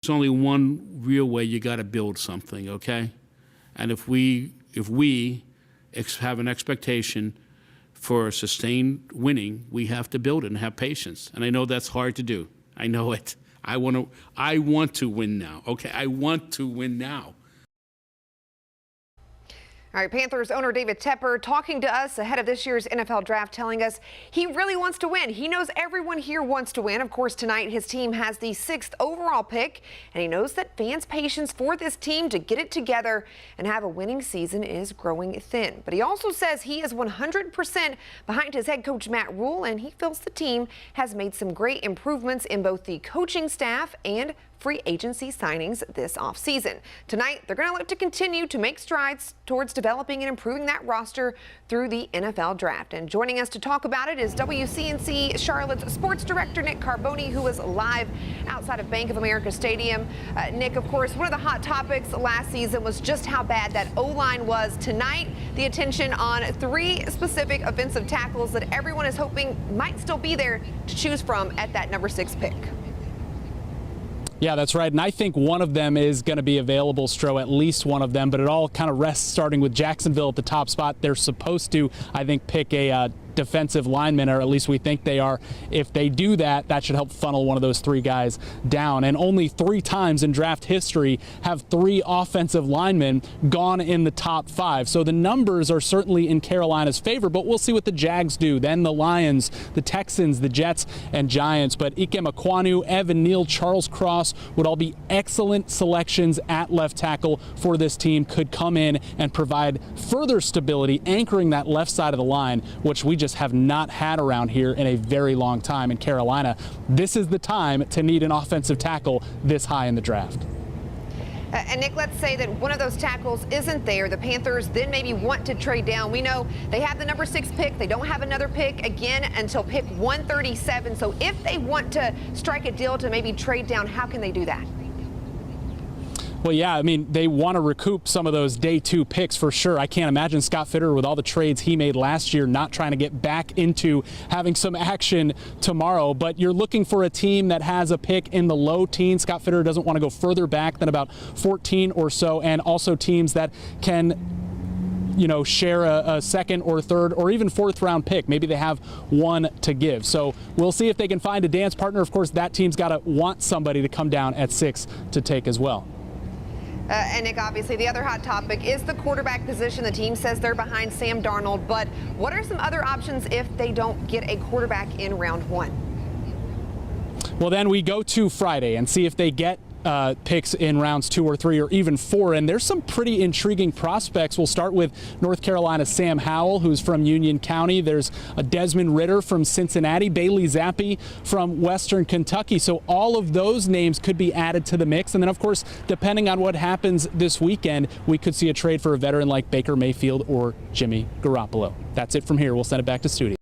There's only one real way you got to build something, okay? And if we have an expectation for sustained winning, we have to build it and have patience. And I know that's hard to do. I know it. I want to win now. Okay, I want to win now. All right, Panthers owner David Tepper talking to us ahead of this year's NFL draft, telling us he really wants to win. He knows everyone here wants to win. Of course, tonight his team has the 6th overall pick, and he knows that fans' patience for this team to get it together and have a winning season is growing thin. But he also says he is 100% behind his head coach Matt Rule, and he feels the team has made some great improvements in both the coaching staff and free agency signings this offseason. Tonight, they're going to look to continue to make strides towards developing and improving that roster through the NFL draft. And joining us to talk about it is WCNC Charlotte's sports director, Nick Carboni, who is live outside of Bank of America Stadium. Nick, of course, one of the hot topics last season was just how bad that O-line was. Tonight, the attention on 3 specific offensive tackles that everyone is hoping might still be there to choose from at that number 6 pick. Yeah, that's right. And I think one of them is going to be available, Stro, at least one of them. But it all kind of rests starting with Jacksonville at the top spot. They're supposed to, I think, pick a defensive lineman, or at least we think they are. If they do that, that should help funnel one of those 3 guys down. And only 3 times in draft history have 3 offensive linemen gone in the top 5. So the numbers are certainly in Carolina's favor, but we'll see what the Jags do. Then the Lions, the Texans, the Jets, and Giants. But Ike Ekwonu, Evan Neal, Charles Cross would all be excellent selections at left tackle for this team. Could come in and provide further stability, anchoring that left side of the line, which we just have not had around here in a very long time in Carolina. This is the time to need an offensive tackle this high in the draft. And Nick, let's say that one of those tackles isn't there. The Panthers then maybe want to trade down. We know they have the number 6 pick. They don't have another pick again until pick 137. So if they want to strike a deal to maybe trade down, how can they do that? Well, yeah, I mean, they want to recoup some of those day 2 picks for sure. I can't imagine Scott Fitterer, with all the trades he made last year, not trying to get back into having some action tomorrow. But you're looking for a team that has a pick in the low teens. Scott Fitterer doesn't want to go further back than about 14 or so, and also teams that can, you know, share a 2nd or 3rd or even 4th round pick. Maybe they have one to give. So we'll see if they can find a dance partner. Of course, that team's got to want somebody to come down at 6 to take as well. And Nick, obviously the other hot topic is the quarterback position. The team says they're behind Sam Darnold, but what are some other options if they don't get a quarterback in round 1? Well, then we go to Friday and see if they get picks in rounds 2 or 3 or even 4, and there's some pretty intriguing prospects. We'll start with North Carolina's Sam Howell, who's from Union County. There's a Desmond Ridder from Cincinnati, Bailey Zappi from Western Kentucky. So all of those names could be added to the mix. And then, of course, depending on what happens this weekend, we could see a trade for a veteran like Baker Mayfield or Jimmy Garoppolo. That's it from here. We'll send it back to studio.